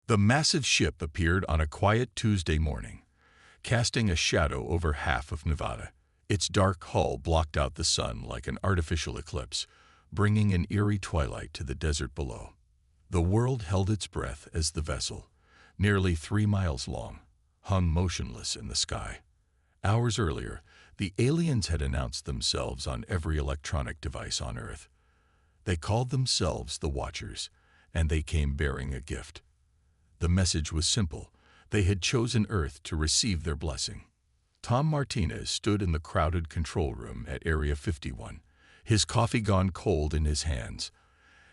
The massive ship appeared on a quiet Tuesday morning, casting a shadow over half of Nevada. Its dark hull blocked out the sun like an artificial eclipse, bringing an eerie twilight to the desert below. The world held its breath as the vessel, nearly 3 miles long, hung motionless in the sky. Hours earlier, the aliens had announced themselves on every electronic device on Earth. They called themselves the Watchers, and they came bearing a gift. The message was simple. They had chosen Earth to receive their blessing. Tom Martinez stood in the crowded control room at Area 51, his coffee gone cold in his hands.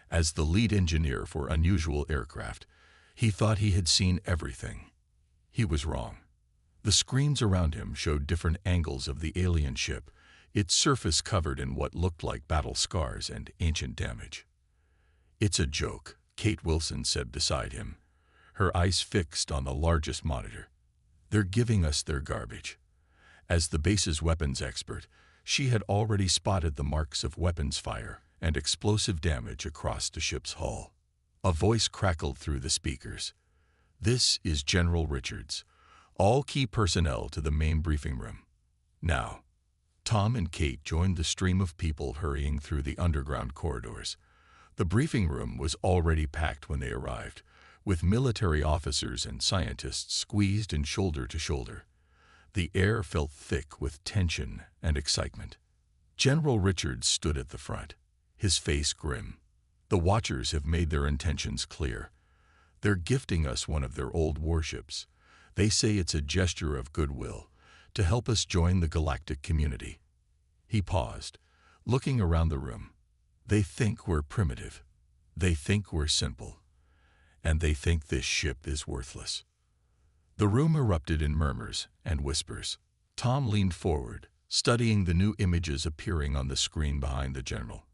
As the lead engineer for unusual aircraft, he thought he had seen everything. He was wrong. The screens around him showed different angles of the alien ship, its surface covered in what looked like battle scars and ancient damage. "It's a joke," Kate Wilson said beside him, her eyes fixed on the largest monitor. "They're giving us their garbage." As the base's weapons expert, she had already spotted the marks of weapons fire and explosive damage across the ship's hull. A voice crackled through the speakers. "This is General Richards. All key personnel to the main briefing room." Now, Tom and Kate joined the stream of people hurrying through the underground corridors. The briefing room was already packed when they arrived, with military officers and scientists squeezed in shoulder to shoulder. The air felt thick with tension and excitement. General Richards stood at the front, his face grim. "The Watchers have made their intentions clear. They're gifting us one of their old warships. They say it's a gesture of goodwill to help us join the galactic community." He paused, looking around the room. "They think we're primitive. They think we're simple. And they think this ship is worthless." The room erupted in murmurs and whispers. Tom leaned forward, studying the new images appearing on the screen behind the general.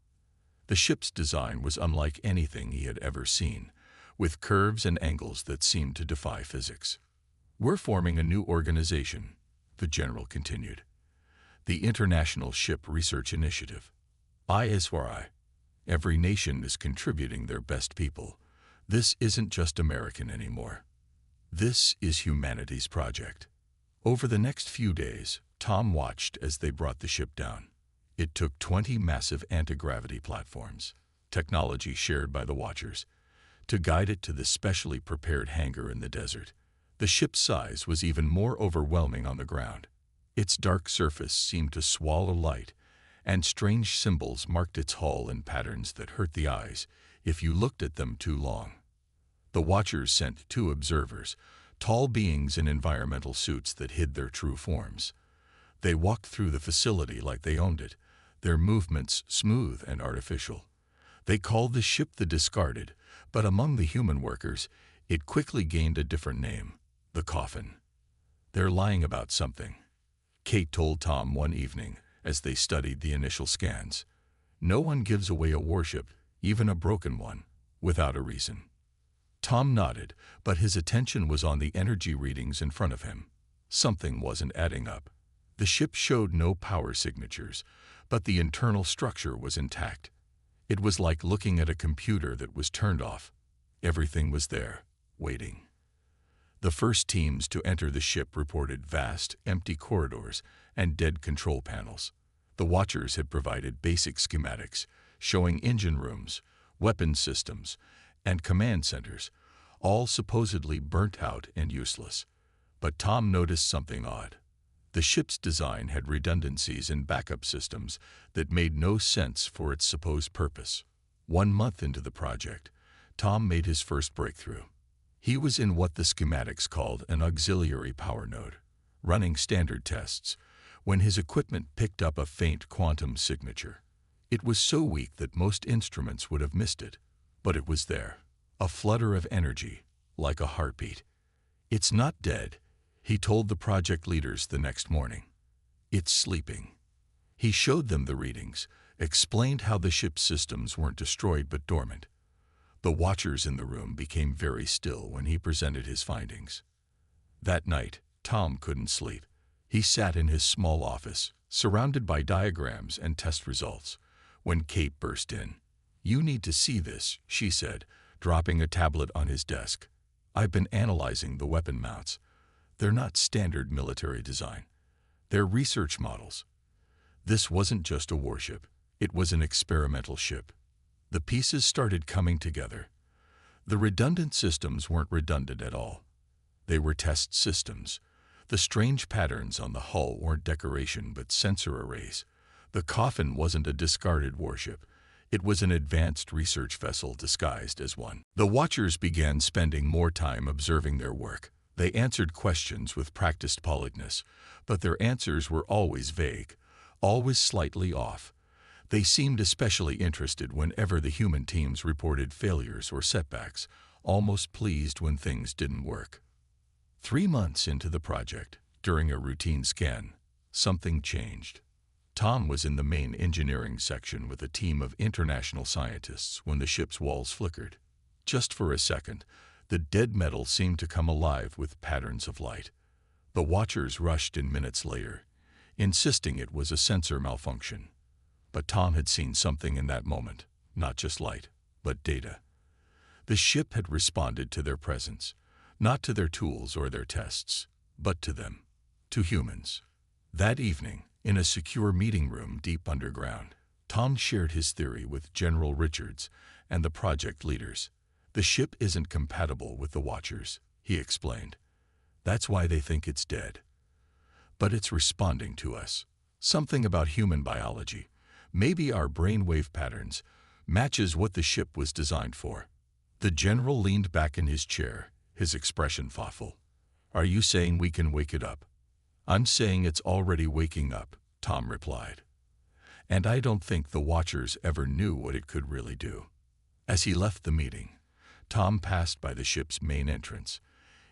The ship's design was unlike anything he had ever seen, with curves and angles that seemed to defy physics. "We're forming a new organization," the general continued. "The International Ship Research Initiative. HFY. Every nation is contributing their best people. This isn't just American anymore. This is humanity's project." Over the next few days, Tom watched as they brought the ship down. It took 20 massive anti-gravity platforms, technology shared by the Watchers, to guide it to the specially prepared hangar in the desert. The ship's size was even more overwhelming on the ground. Its dark surface seemed to swallow light, and strange symbols marked its hull in patterns that hurt the eyes if you looked at them too long. The Watchers sent 2 observers, tall beings in environmental suits that hid their true forms. They walked through the facility like they owned it, their movements smooth and artificial. They called the ship the Discarded, but among the human workers, it quickly gained a different name, the Coffin. "They're lying about something," Kate told Tom one evening as they studied the initial scans. "No one gives away a warship, even a broken one, without a reason." Tom nodded, but his attention was on the energy readings in front of him. Something wasn't adding up. The ship showed no power signatures, but the internal structure was intact. It was like looking at a computer that was turned off. Everything was there, waiting. The first teams to enter the ship reported vast, empty corridors and dead control panels. The Watchers had provided basic schematics, showing engine rooms, weapons systems, and command centers, all supposedly burnt out and useless. But Tom noticed something odd. The ship's design had redundancies in backup systems that made no sense for its supposed purpose. 1 month into the project, Tom made his first breakthrough. He was in what the schematics called an auxiliary power node, running standard tests, when his equipment picked up a faint quantum signature. It was so weak that most instruments would have missed it, but it was there, a flutter of energy, like a heartbeat. "It's not dead," he told the project leaders the next morning. "It's sleeping." He showed them the readings, explained how the ship's systems weren't destroyed but dormant. The Watchers in the room became very still when he presented his findings. That night, Tom couldn't sleep. He sat in his small office, surrounded by diagrams and test results, when Kate burst in. "You need to see this," she said, dropping a tablet on his desk. I've been analyzing the weapon mounts. They're not standard military design. They're research models. This wasn't just a warship. It was an experimental ship. The pieces started coming together. The redundant systems weren't redundant at all. They were test systems. The strange patterns on the hull weren't decoration but sensor arrays. The Coffin wasn't a discarded warship. It was an advanced research vessel disguised as one. The Watchers began spending more time observing their work. They answered questions with practiced politeness, but their answers were always vague, always slightly off. They seemed especially interested whenever the human teams reported failures or setbacks, almost pleased when things didn't work. 3 months into the project, during a routine scan, something changed. Tom was in the main engineering section with a team of international scientists when the ship's walls flickered. Just for a second, the dead metal seemed to come alive with patterns of light. The Watchers rushed in minutes later, insisting it was a sensor malfunction. But Tom had seen something in that moment, not just light, but data. The ship had responded to their presence, not to their tools or their tests, but to them, to humans. That evening, in a secure meeting room deep underground, Tom shared his theory with General Richards and the project leaders. The ship isn't compatible with the Watchers, he explained. That's why they think it's dead. But it's responding to us. Something about human biology, maybe our brainwave patterns, matches what the ship was designed for. The general leaned back in his chair, his expression thoughtful. Are you saying we can wake it up? I'm saying it's already waking up, Tom replied. And I don't think the Watchers ever knew what it could really do. As he left the meeting, Tom passed by the ship's main entrance.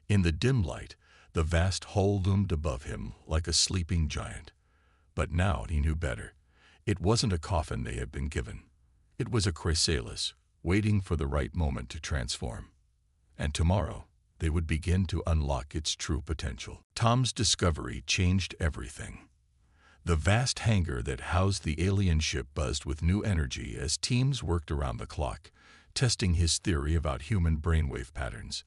In the dim light, the vast hull loomed above him like a sleeping giant. But now he knew better. It wasn't a coffin they had been given. It was a chrysalis, waiting for the right moment to transform. And tomorrow, they would begin to unlock its true potential. Tom's discovery changed everything. The vast hangar that housed the alien ship buzzed with new energy as teams worked around the clock, testing his theory about human brainwave patterns.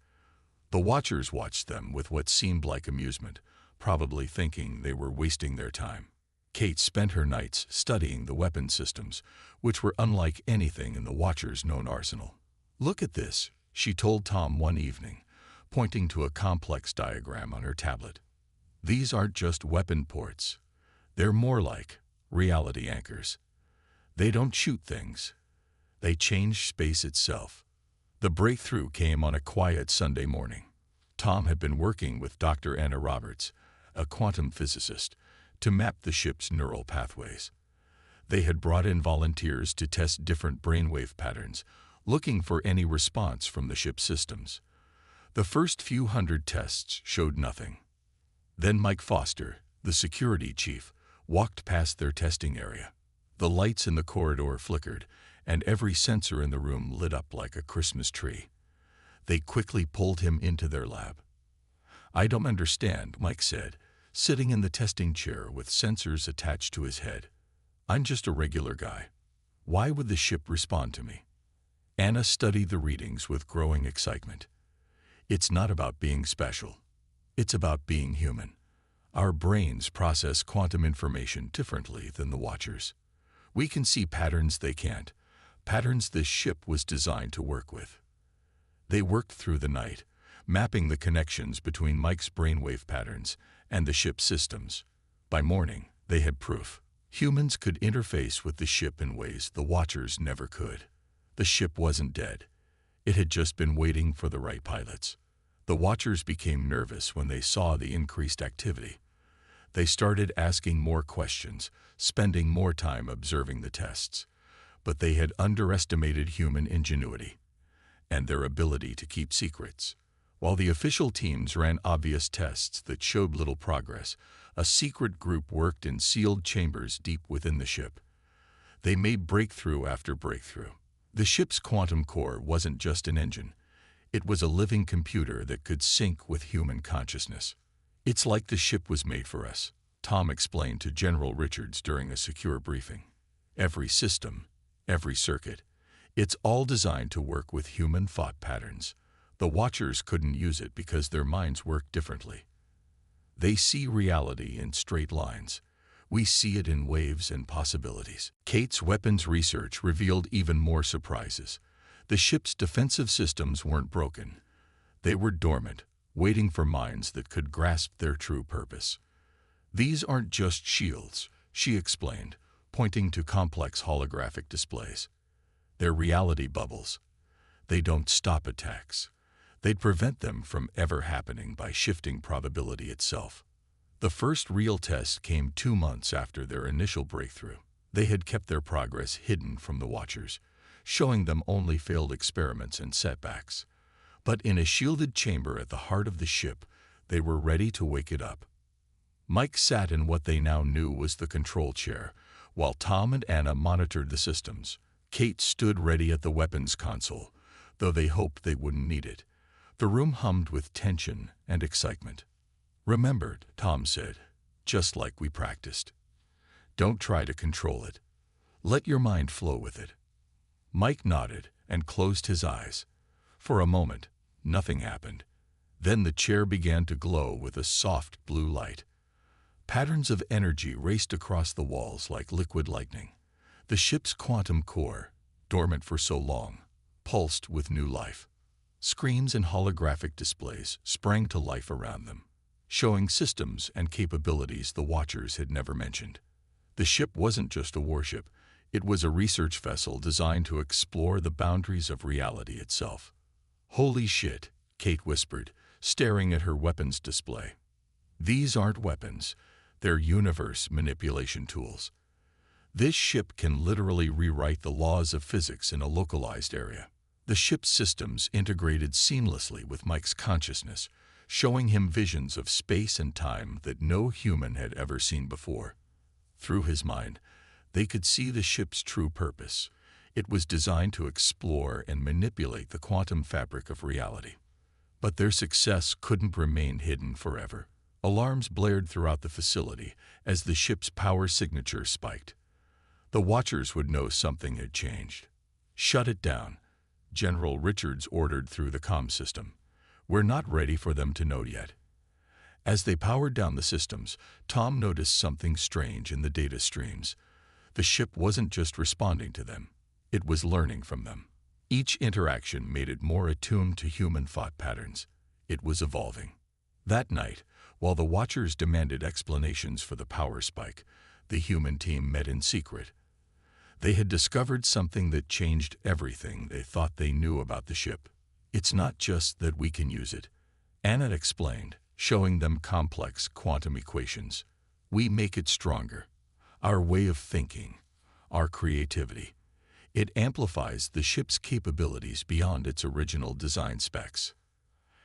The Watchers watched them with what seemed like amusement, probably thinking they were wasting their time. Kate spent her nights studying the weapon systems, which were unlike anything in the Watchers' known arsenal. Look at this, she told Tom one evening, pointing to a complex diagram on her tablet. These aren't just weapon ports. They're more like reality anchors. They don't shoot things. They change space itself. The breakthrough came on a quiet Sunday morning. Tom had been working with Dr. Anna Roberts, a quantum physicist, to map the ship's neural pathways. They had brought in volunteers to test different brainwave patterns, looking for any response from the ship's systems. The first few hundred tests showed nothing. Then Mike Foster, the security chief, walked past their testing area. The lights in the corridor flickered, and every sensor in the room lit up like a Christmas tree. They quickly pulled him into their lab. I don't understand, Mike said, sitting in the testing chair with sensors attached to his head. I'm just a regular guy. Why would the ship respond to me? Anna studied the readings with growing excitement. It's not about being special. It's about being human. Our brains process quantum information differently than the Watchers. We can see patterns they can't, patterns this ship was designed to work with. They worked through the night, mapping the connections between Mike's brainwave patterns and the ship's systems. By morning, they had proof. Humans could interface with the ship in ways the Watchers never could. The ship wasn't dead. It had just been waiting for the right pilots. The Watchers became nervous when they saw the increased activity. They started asking more questions, spending more time observing the tests. But they had underestimated human ingenuity and their ability to keep secrets. While the official teams ran obvious tests that showed little progress, a secret group worked in sealed chambers deep within the ship. They made breakthrough after breakthrough. The ship's quantum core wasn't just an engine. It was a living computer that could sync with human consciousness. It's like the ship was made for us, Tom explained to General Richards during a secure briefing. Every system, every circuit, it's all designed to work with human thought patterns. The Watchers couldn't use it because their minds work differently. They see reality in straight lines. We see it in waves and possibilities. Kate's weapons research revealed even more surprises. The ship's defensive systems weren't broken. They were dormant, waiting for minds that could grasp their true purpose. These aren't just shields, she explained, pointing to complex holographic displays. They're reality bubbles. They don't stop attacks. They'd prevent them from ever happening by shifting probability itself. The first real test came 2 months after their initial breakthrough. They had kept their progress hidden from the Watchers, showing them only failed experiments and setbacks. But in a shielded chamber at the heart of the ship, they were ready to wake it up. Mike sat in what they now knew was the control chair, while Tom and Anna monitored the systems. Kate stood ready at the weapons console, though they hoped they wouldn't need it. The room hummed with tension and excitement. "Remembered," Tom said, "just like we practiced. Don't try to control it. Let your mind flow with it." Mike nodded and closed his eyes. For a moment, nothing happened. Then the chair began to glow with a soft blue light. Patterns of energy raced across the walls like liquid lightning. The ship's quantum core, dormant for so long, pulsed with new life. Screens and holographic displays sprang to life around them, showing systems and capabilities the Watchers had never mentioned. The ship wasn't just a warship, it was a research vessel designed to explore the boundaries of reality itself. "Holy shit," Kate whispered, staring at her weapons display. "These aren't weapons, they're universe manipulation tools. This ship can literally rewrite the laws of physics in a localized area." The ship's systems integrated seamlessly with Mike's consciousness, showing him visions of space and time that no human had ever seen before. Through his mind, they could see the ship's true purpose. It was designed to explore and manipulate the quantum fabric of reality. But their success couldn't remain hidden forever. Alarms blared throughout the facility as the ship's power signature spiked. The Watchers would know something had changed. "Shut it down," General Richards ordered through the comm system. "We're not ready for them to know yet." As they powered down the systems, Tom noticed something strange in the data streams. The ship wasn't just responding to them, it was learning from them. Each interaction made it more attuned to human thought patterns. It was evolving. That night, while the Watchers demanded explanations for the power spike, the human team met in secret. They had discovered something that changed everything they thought they knew about the ship. "It's not just that we can use it," Anna explained, showing them complex quantum equations. "We make it stronger. Our way of thinking, our creativity. It amplifies the ship's capabilities beyond its original design specs."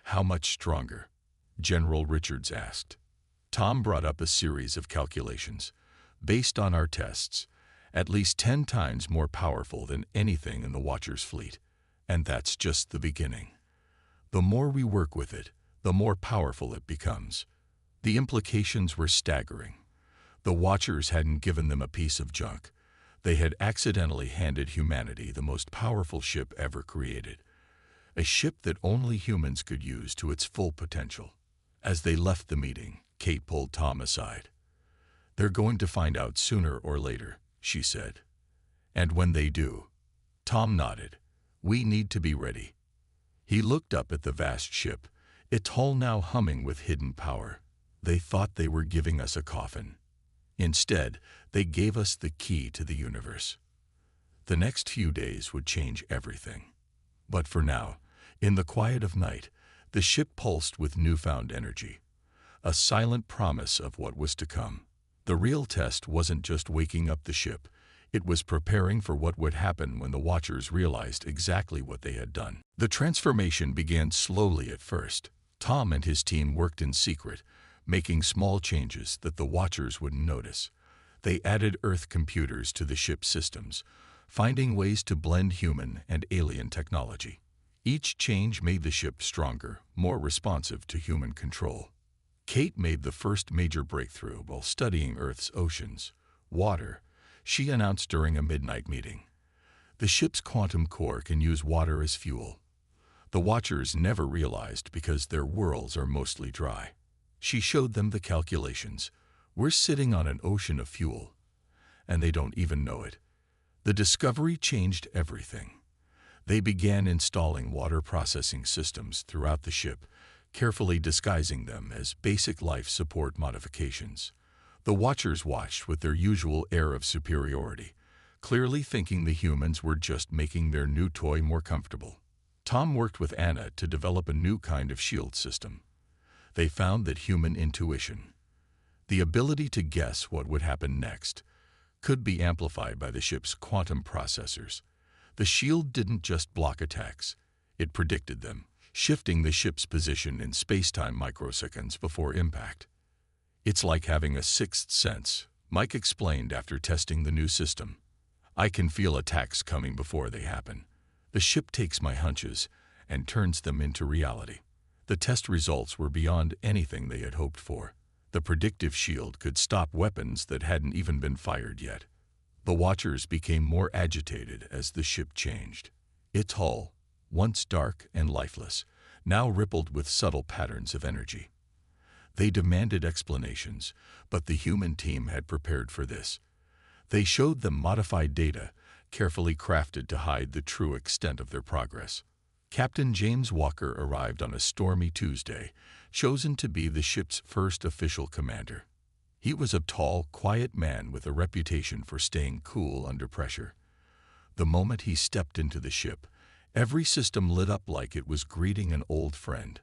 "How much stronger?" General Richards asked. Tom brought up a series of calculations. "Based on our tests, at least 10 times more powerful than anything in the Watchers' fleet. And that's just the beginning. The more we work with it, the more powerful it becomes." The implications were staggering. The Watchers hadn't given them a piece of junk. They had accidentally handed humanity the most powerful ship ever created. A ship that only humans could use to its full potential. As they left the meeting, Kate pulled Tom aside. "They're going to find out sooner or later," she said. "And when they do," Tom nodded, "we need to be ready." He looked up at the vast ship, its hull now humming with hidden power. "They thought they were giving us a coffin. Instead, they gave us the key to the universe." The next few days would change everything. But for now, in the quiet of night, the ship pulsed with newfound energy, a silent promise of what was to come. The real test wasn't just waking up the ship, it was preparing for what would happen when the Watchers realized exactly what they had done. The transformation began slowly at first. Tom and his team worked in secret, making small changes that the Watchers wouldn't notice. They added Earth computers to the ship's systems, finding ways to blend human and alien technology. Each change made the ship stronger, more responsive to human control. Kate made the first major breakthrough while studying Earth's oceans. "Water," she announced during a midnight meeting. "The ship's quantum core can use water as fuel." The watchers never realized because their worlds are mostly dry. She showed them the calculations. We're sitting on an ocean of fuel, and they don't even know it. The discovery changed everything. They began installing water processing systems throughout the ship, carefully disguising them as basic life support modifications. The watchers watched with their usual air of superiority, clearly thinking the humans were just making their new toy more comfortable. Tom worked with Anna to develop a new kind of shield system. They found that human intuition, the ability to guess what would happen next, could be amplified by the ship's quantum processors. The shield didn't just block attacks, it predicted them, shifting the ship's position in space-time microseconds before impact. It's like having a sixth sense, Mike explained after testing the new system. I can feel attacks coming before they happen. The ship takes my hunches and turns them into reality. The test results were beyond anything they had hoped for. The predictive shield could stop weapons that hadn't even been fired yet. The watchers became more agitated as the ship changed. Its hull, once dark and lifeless, now rippled with subtle patterns of energy. They demanded explanations, but the human team had prepared for this. They showed them modified data, carefully crafted to hide the true extent of their progress. Captain James Walker arrived on a stormy Tuesday, chosen to be the ship's first official commander. He was a tall, quiet man with a reputation for staying cool under pressure. The moment he stepped into the ship, every system lit up like it was greeting an old friend.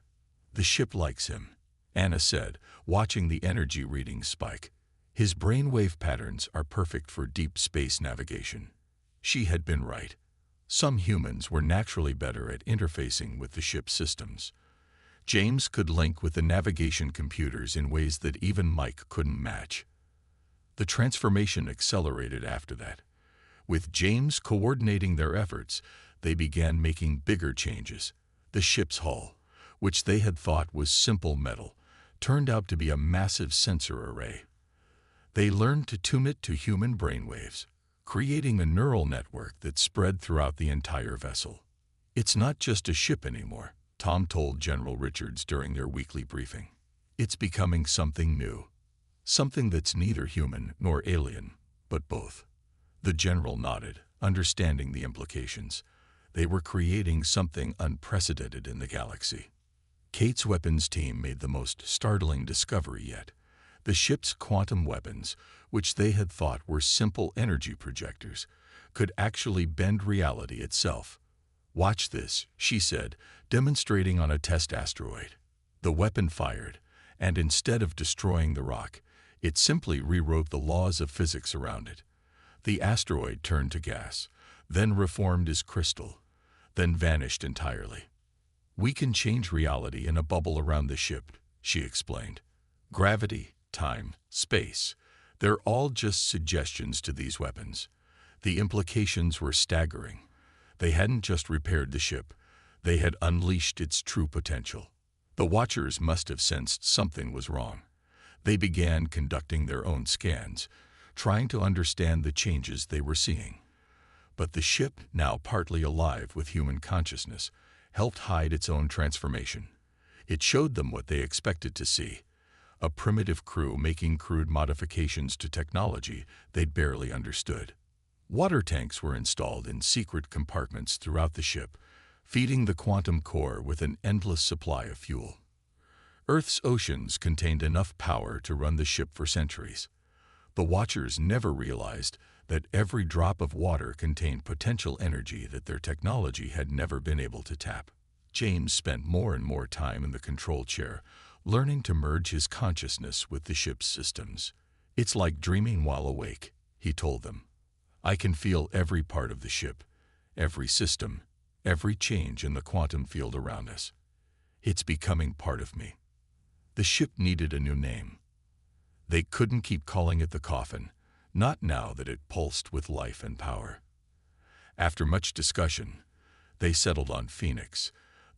The ship likes him, Anna said, watching the energy readings spike. His brainwave patterns are perfect for deep space navigation. She had been right. Some humans were naturally better at interfacing with the ship's systems. James could link with the navigation computers in ways that even Mike couldn't match. The transformation accelerated after that. With James coordinating their efforts, they began making bigger changes. The ship's hull, which they had thought was simple metal, turned out to be a massive sensor array. They learned to tune it to human brainwaves, creating a neural network that spread throughout the entire vessel. It's not just a ship anymore, Tom told General Richards during their weekly briefing. It's becoming something new. Something that's neither human nor alien, but both. The general nodded, understanding the implications. They were creating something unprecedented in the galaxy. Kate's weapons team made the most startling discovery yet. The ship's quantum weapons, which they had thought were simple energy projectors, could actually bend reality itself. Watch this, she said, demonstrating on a test asteroid. The weapon fired, and instead of destroying the rock, it simply rewrote the laws of physics around it. The asteroid turned to gas, then reformed as crystal, then vanished entirely. We can change reality in a bubble around the ship, she explained. Gravity, time, space, they're all just suggestions to these weapons. The implications were staggering. They hadn't just repaired the ship, they had unleashed its true potential. The watchers must have sensed something was wrong. They began conducting their own scans, trying to understand the changes they were seeing. But the ship, now partly alive with human consciousness, helped hide its own transformation. It showed them what they expected to see, a primitive crew making crude modifications to technology they'd barely understood. Water tanks were installed in secret compartments throughout the ship, feeding the quantum core with an endless supply of fuel. Earth's oceans contained enough power to run the ship for centuries. The watchers never realized that every drop of water contained potential energy that their technology had never been able to tap. James spent more and more time in the control chair, learning to merge his consciousness with the ship's systems. It's like dreaming while awake, he told them. I can feel every part of the ship, every system, every change in the quantum field around us. It's becoming part of me. The ship needed a new name. They couldn't keep calling it the Coffin, not now that it pulsed with life and power. After much discussion, they settled on Phoenix,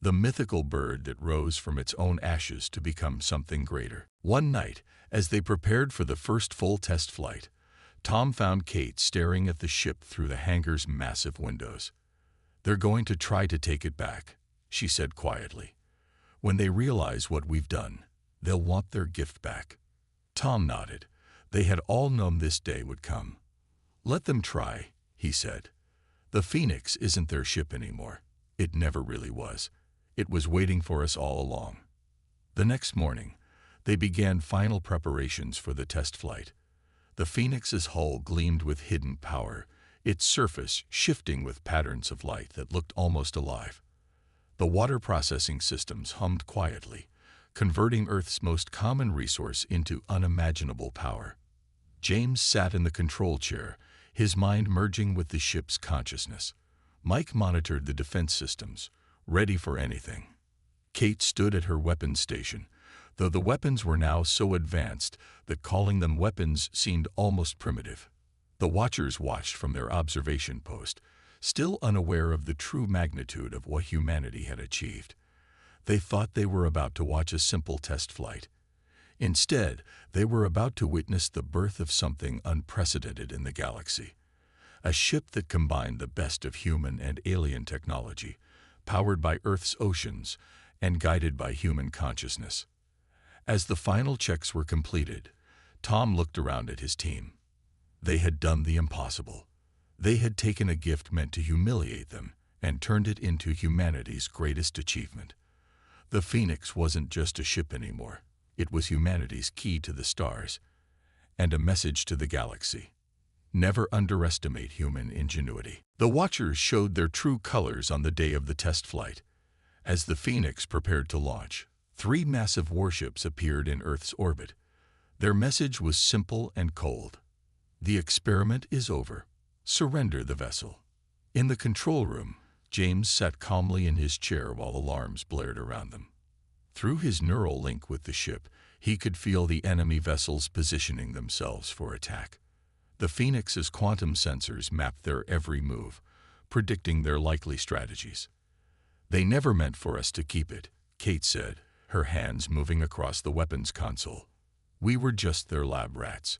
the mythical bird that rose from its own ashes to become something greater. One night, as they prepared for the first full test flight, Tom found Kate staring at the ship through the hangar's massive windows. They're going to try to take it back, she said quietly. "When they realize what we've done, they'll want their gift back." Tom nodded. They had all known this day would come. "Let them try," he said. "The Phoenix isn't their ship anymore. It never really was. It was waiting for us all along." The next morning, they began final preparations for the test flight. The Phoenix's hull gleamed with hidden power, its surface shifting with patterns of light that looked almost alive. The water processing systems hummed quietly, converting Earth's most common resource into unimaginable power. James sat in the control chair, his mind merging with the ship's consciousness. Mike monitored the defense systems, ready for anything. Kate stood at her weapons station, though the weapons were now so advanced that calling them weapons seemed almost primitive. The Watchers watched from their observation post, still unaware of the true magnitude of what humanity had achieved. They thought they were about to watch a simple test flight. Instead, they were about to witness the birth of something unprecedented in the galaxy. A ship that combined the best of human and alien technology, powered by Earth's oceans and guided by human consciousness. As the final checks were completed, Tom looked around at his team. They had done the impossible. They had taken a gift meant to humiliate them and turned it into humanity's greatest achievement. The Phoenix wasn't just a ship anymore. It was humanity's key to the stars and a message to the galaxy. Never underestimate human ingenuity. The Watchers showed their true colors on the day of the test flight. As the Phoenix prepared to launch, 3 massive warships appeared in Earth's orbit. Their message was simple and cold. "The experiment is over. Surrender the vessel." In the control room, James sat calmly in his chair while alarms blared around them. Through his neural link with the ship, he could feel the enemy vessels positioning themselves for attack. The Phoenix's quantum sensors mapped their every move, predicting their likely strategies. "They never meant for us to keep it," Kate said, her hands moving across the weapons console. "We were just their lab rats.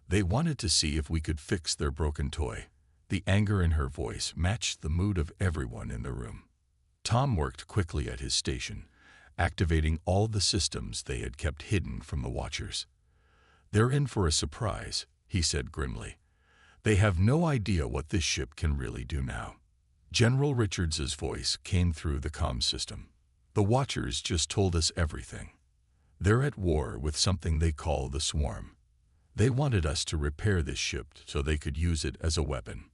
They wanted to see if we could fix their broken toy." The anger in her voice matched the mood of everyone in the room. Tom worked quickly at his station, activating all the systems they had kept hidden from the Watchers. "They're in for a surprise," he said grimly. "They have no idea what this ship can really do now." General Richards's voice came through the comm system. "The Watchers just told us everything. They're at war with something they call the Swarm. They wanted us to repair this ship so they could use it as a weapon.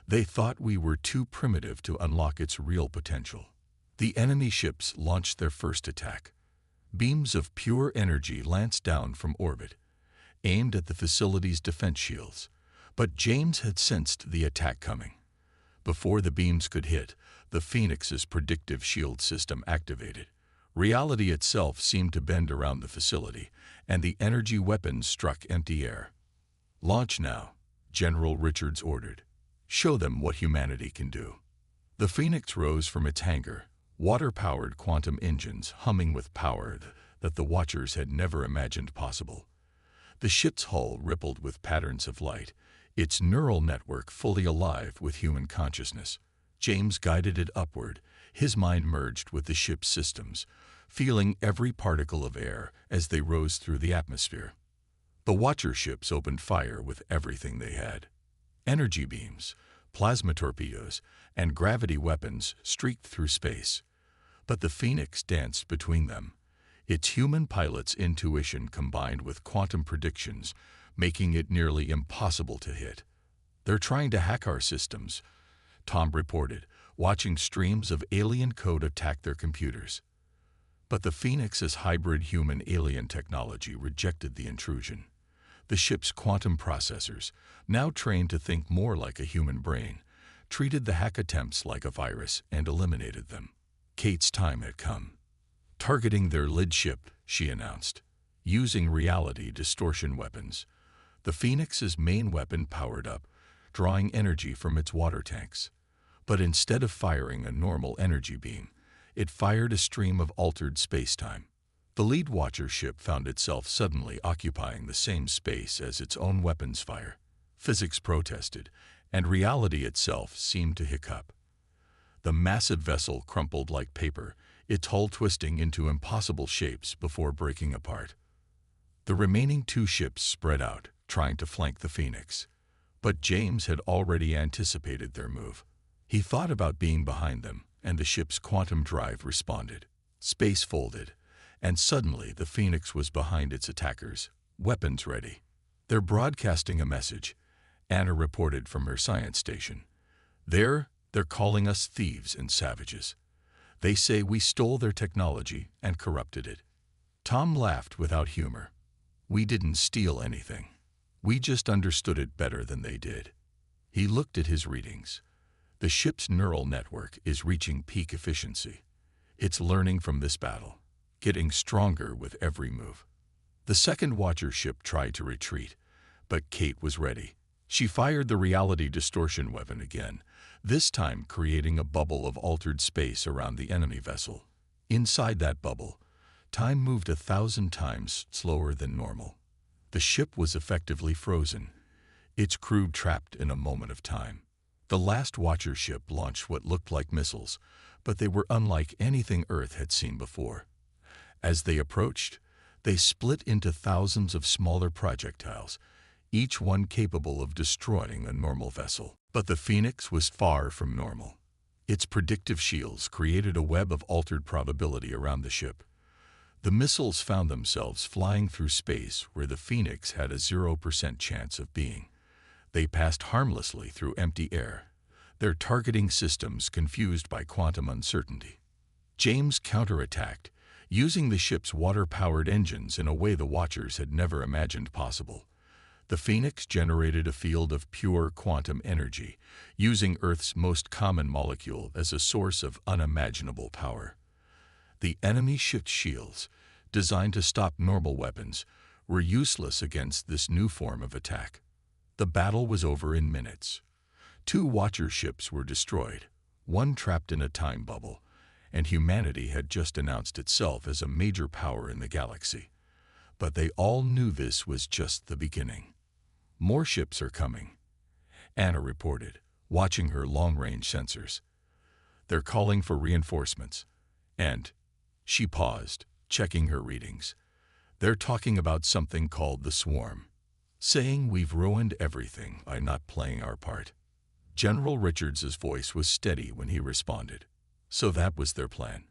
They thought we were too primitive to unlock its real potential." The enemy ships launched their first attack. Beams of pure energy lanced down from orbit, aimed at the facility's defense shields. But James had sensed the attack coming. Before the beams could hit, the Phoenix's predictive shield system activated. Reality itself seemed to bend around the facility, and the energy weapons struck empty air. "Launch now," General Richards ordered. "Show them what humanity can do." The Phoenix rose from its hangar, water-powered quantum engines humming with power that the Watchers had never imagined possible. The ship's hull rippled with patterns of light, its neural network fully alive with human consciousness. James guided it upward, his mind merged with the ship's systems, feeling every particle of air as they rose through the atmosphere. The Watcher ships opened fire with everything they had. Energy beams, plasma torpedoes, and gravity weapons streaked through space. But the Phoenix danced between them, its human pilot's intuition combined with quantum predictions, making it nearly impossible to hit. "They're trying to hack our systems," Tom reported, watching streams of alien code attack their computers. But the Phoenix's hybrid human-alien technology rejected the intrusion. The ship's quantum processors, now trained to think more like a human brain, treated the hack attempts like a virus and eliminated them. Kate's time had come. "Targeting their lid ship," she announced, using reality distortion weapons. The Phoenix's main weapon powered up, drawing energy from its water tanks. But instead of firing a normal energy beam, it fired a stream of altered space-time. The lead Watcher ship found itself suddenly occupying the same space as its own weapons fire. Physics protested, and reality itself seemed to hiccup. The massive vessel crumpled like paper, its hull twisting into impossible shapes before breaking apart. The remaining two ships spread out, trying to flank the Phoenix. But James had already anticipated their move. He thought about being behind them, and the ship's quantum drive responded. Space folded, and suddenly the Phoenix was behind its attackers, weapons ready. "They're broadcasting a message," Anna reported from her science station. They're calling us thieves and savages. They say we stole their technology and corrupted it." Tom laughed without humor. "We didn't steal anything. We just understood it better than they did." He looked at his readings. The ship's neural network is reaching peak efficiency. It's learning from this battle, getting stronger with every move. The second Watcher ship tried to retreat, but Kate was ready. She fired the reality distortion weapon again, this time creating a bubble of altered space around the enemy vessel. Inside that bubble, time moved 1,000 times slower than normal. The ship was effectively frozen, its crew trapped in a moment of time. The last Watcher ship launched what looked like missiles, but they were unlike anything Earth had seen before. As they approached, they split into thousands of smaller projectiles, each one capable of destroying a normal vessel. But the Phoenix was far from normal. Its predictive shields created a web of altered probability around the ship. The missiles found themselves flying through space where the Phoenix had a 0% chance of being. They passed harmlessly through empty air, their targeting systems confused by quantum uncertainty. James counterattacked, using the ship's water-powered engines in a way the Watchers had never imagined possible. The Phoenix generated a field of pure quantum energy, using Earth's most common molecule as a source of unimaginable power. The enemy ship's shields, designed to stop normal weapons, were useless against this new form of attack. The battle was over in minutes. 2 Watcher ships were destroyed, one trapped in a time bubble, and humanity had just announced itself as a major power in the galaxy. But they all knew this was just the beginning. "More ships are coming," Anna reported, watching her long-range sensors. "They're calling for reinforcements." And she paused, checking her readings. "They're talking about something called the swarm, saying we've ruined everything by not playing our part." General Richards's voice was steady when he responded. "So that was their plan.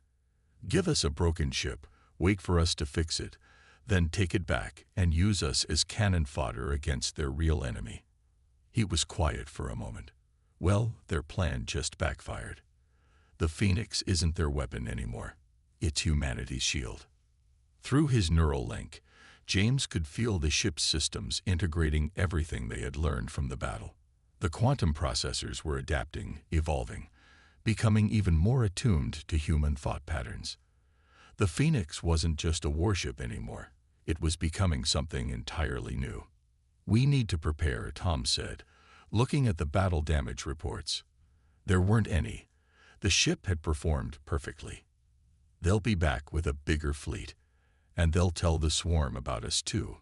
Give us a broken ship, wait for us to fix it, then take it back and use us as cannon fodder against their real enemy." He was quiet for a moment. Well, their plan just backfired. The Phoenix isn't their weapon anymore. It's humanity's shield. Through his neural link, James could feel the ship's systems integrating everything they had learned from the battle. The quantum processors were adapting, evolving, becoming even more attuned to human thought patterns. The Phoenix wasn't just a warship anymore. It was becoming something entirely new. "We need to prepare," Tom said, looking at the battle damage reports. There weren't any. The ship had performed perfectly. "They'll be back with a bigger fleet, and they'll tell the swarm about us too.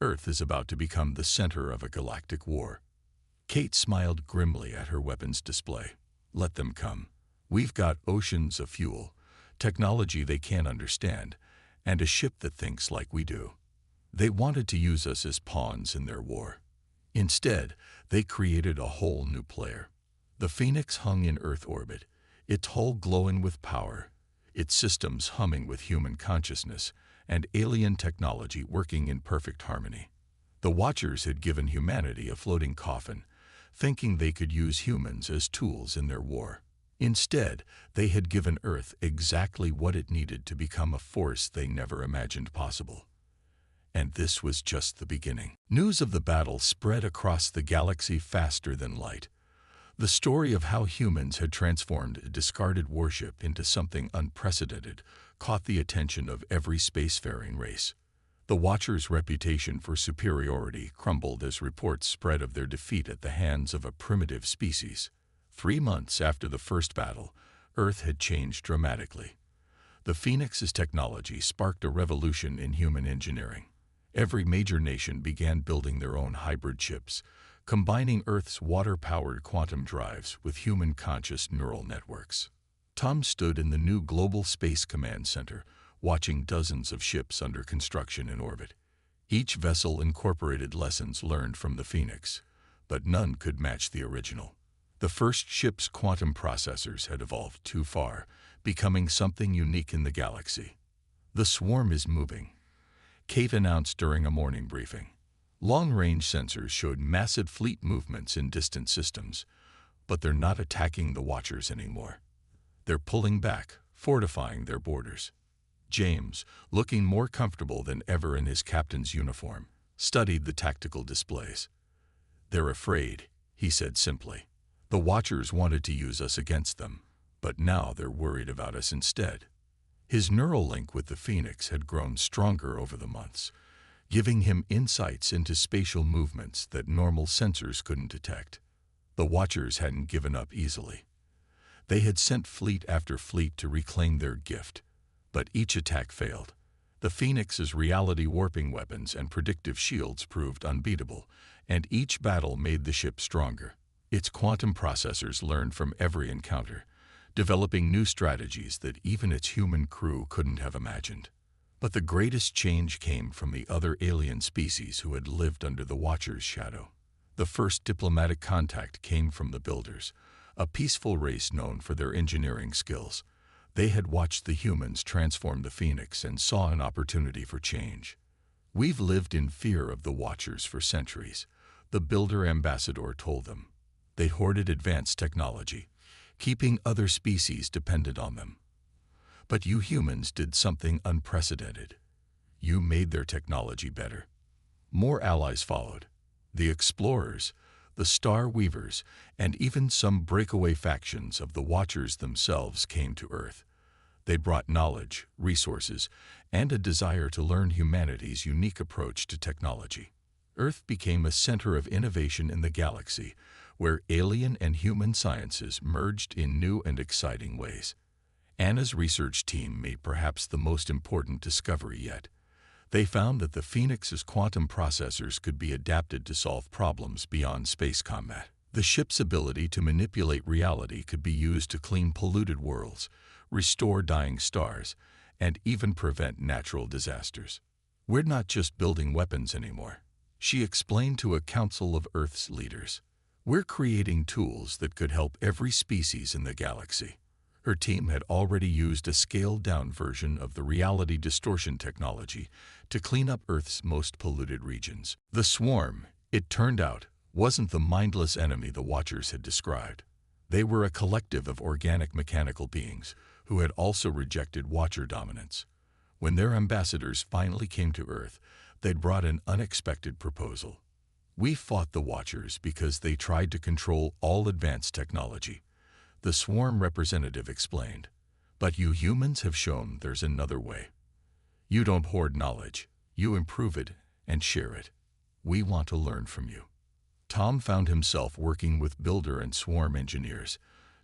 Earth is about to become the center of a galactic war." Kate smiled grimly at her weapons display. "Let them come. We've got oceans of fuel, technology they can't understand, and a ship that thinks like we do. They wanted to use us as pawns in their war. Instead, they created a whole new player." The Phoenix hung in Earth orbit, its hull glowing with power, its systems humming with human consciousness, and alien technology working in perfect harmony. The Watchers had given humanity a floating coffin, thinking they could use humans as tools in their war. Instead, they had given Earth exactly what it needed to become a force they never imagined possible. And this was just the beginning. News of the battle spread across the galaxy faster than light. The story of how humans had transformed a discarded warship into something unprecedented caught the attention of every spacefaring race. The Watchers' reputation for superiority crumbled as reports spread of their defeat at the hands of a primitive species. 3 months after the first battle, Earth had changed dramatically. The Phoenix's technology sparked a revolution in human engineering. Every major nation began building their own hybrid ships, combining Earth's water-powered quantum drives with human-conscious neural networks. Tom stood in the new Global Space Command Center, watching dozens of ships under construction in orbit. Each vessel incorporated lessons learned from the Phoenix, but none could match the original. The first ship's quantum processors had evolved too far, becoming something unique in the galaxy. "The swarm is moving," Kate announced during a morning briefing. Long-range sensors showed massive fleet movements in distant systems, but they're not attacking the Watchers anymore. They're pulling back, fortifying their borders. James, looking more comfortable than ever in his captain's uniform, studied the tactical displays. "They're afraid," he said simply. "The Watchers wanted to use us against them, but now they're worried about us instead." His neural link with the Phoenix had grown stronger over the months, giving him insights into spatial movements that normal sensors couldn't detect. The Watchers hadn't given up easily. They had sent fleet after fleet to reclaim their gift, but each attack failed. The Phoenix's reality-warping weapons and predictive shields proved unbeatable, and each battle made the ship stronger. Its quantum processors learned from every encounter, developing new strategies that even its human crew couldn't have imagined. But the greatest change came from the other alien species who had lived under the Watcher's shadow. The first diplomatic contact came from the Builders, a peaceful race known for their engineering skills. They had watched the humans transform the Phoenix and saw an opportunity for change. "We've lived in fear of the Watchers for centuries," the Builder ambassador told them. They hoarded advanced technology, keeping other species dependent on them. But you humans did something unprecedented. You made their technology better. More allies followed. The Explorers, the Star Weavers, and even some breakaway factions of the Watchers themselves came to Earth. They brought knowledge, resources, and a desire to learn humanity's unique approach to technology. Earth became a center of innovation in the galaxy, where alien and human sciences merged in new and exciting ways. Anna's research team made perhaps the most important discovery yet. They found that the Phoenix's quantum processors could be adapted to solve problems beyond space combat. The ship's ability to manipulate reality could be used to clean polluted worlds, restore dying stars, and even prevent natural disasters. "We're not just building weapons anymore," she explained to a council of Earth's leaders. "We're creating tools that could help every species in the galaxy." Her team had already used a scaled-down version of the reality distortion technology to clean up Earth's most polluted regions. The swarm, it turned out, wasn't the mindless enemy the Watchers had described. They were a collective of organic mechanical beings who had also rejected Watcher dominance. When their ambassadors finally came to Earth, they'd brought an unexpected proposal. "We fought the Watchers because they tried to control all advanced technology," the swarm representative explained. "But you humans have shown there's another way. You don't hoard knowledge, you improve it and share it. We want to learn from you." Tom found himself working with Builder and Swarm engineers,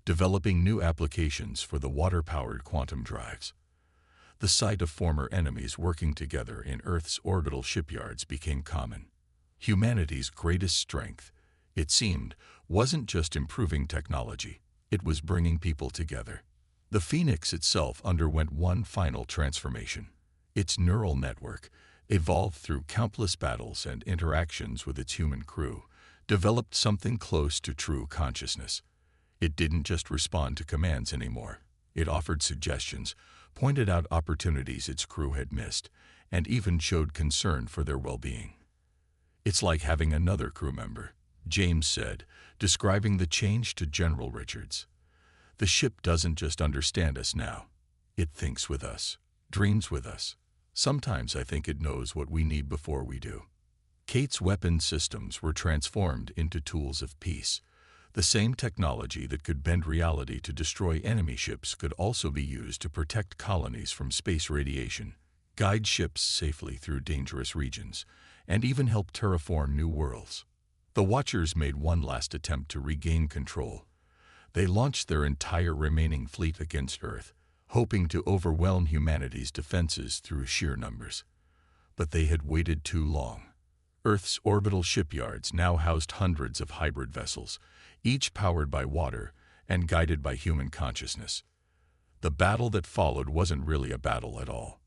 developing new applications for the water-powered quantum drives. The sight of former enemies working together in Earth's orbital shipyards became common. Humanity's greatest strength, it seemed, wasn't just improving technology, it was bringing people together. The Phoenix itself underwent one final transformation. Its neural network, evolved through countless battles and interactions with its human crew, developed something close to true consciousness. It didn't just respond to commands anymore. It offered suggestions, pointed out opportunities its crew had missed, and even showed concern for their well-being. "It's like having another crew member," James said, describing the change to General Richards. "The ship doesn't just understand us now. It thinks with us, dreams with us. Sometimes I think it knows what we need before we do." Kate's weapon systems were transformed into tools of peace. The same technology that could bend reality to destroy enemy ships could also be used to protect colonies from space radiation, guide ships safely through dangerous regions, and even help terraform new worlds. The Watchers made one last attempt to regain control. They launched their entire remaining fleet against Earth, hoping to overwhelm humanity's defenses through sheer numbers. But they had waited too long. Earth's orbital shipyards now housed hundreds of hybrid vessels, each powered by water and guided by human consciousness. The battle that followed wasn't really a battle at all.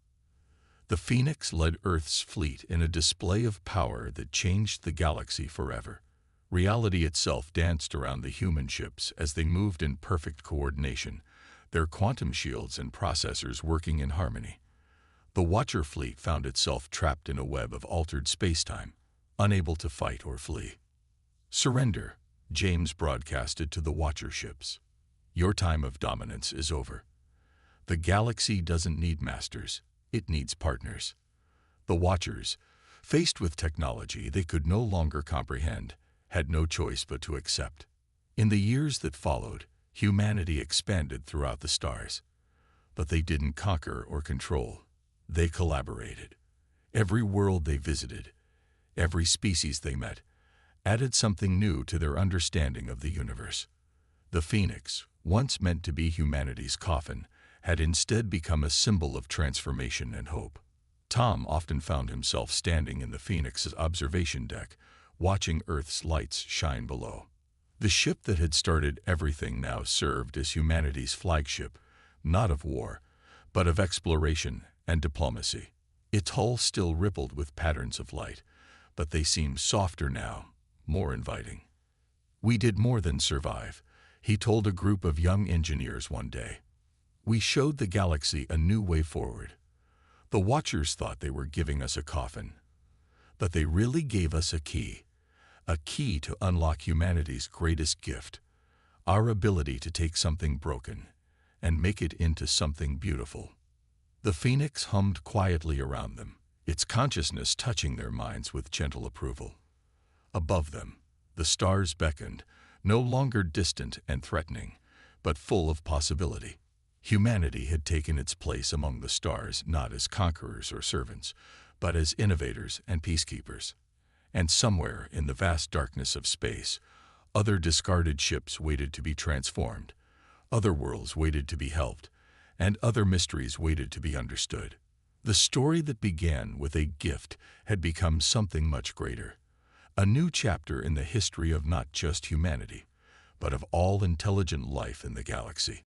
The Phoenix led Earth's fleet in a display of power that changed the galaxy forever. Reality itself danced around the human ships as they moved in perfect coordination, their quantum shields and processors working in harmony. The Watcher fleet found itself trapped in a web of altered spacetime, unable to fight or flee. "Surrender," James broadcasted to the Watcher ships. "Your time of dominance is over. The galaxy doesn't need masters, it needs partners." The Watchers, faced with technology they could no longer comprehend, had no choice but to accept. In the years that followed, humanity expanded throughout the stars. But they didn't conquer or control. They collaborated. Every world they visited, every species they met, added something new to their understanding of the universe. The Phoenix, once meant to be humanity's coffin, had instead become a symbol of transformation and hope. Tom often found himself standing in the Phoenix's observation deck, watching Earth's lights shine below. The ship that had started everything now served as humanity's flagship, not of war, but of exploration and diplomacy. Its hull still rippled with patterns of light, but they seemed softer now, more inviting. "We did more than survive," he told a group of young engineers one day. "We showed the galaxy a new way forward." The Watchers thought they were giving us a coffin, but they really gave us a key to unlock humanity's greatest gift, our ability to take something broken and make it into something beautiful. The Phoenix hummed quietly around them, its consciousness touching their minds with gentle approval. Above them, the stars beckoned, no longer distant and threatening, but full of possibility. Humanity had taken its place among the stars not as conquerors or servants, but as innovators and peacekeepers. And somewhere in the vast darkness of space, other discarded ships waited to be transformed, other worlds waited to be helped, and other mysteries waited to be understood. The story that began with a gift had become something much greater, a new chapter in the history of not just humanity, but of all intelligent life in the galaxy.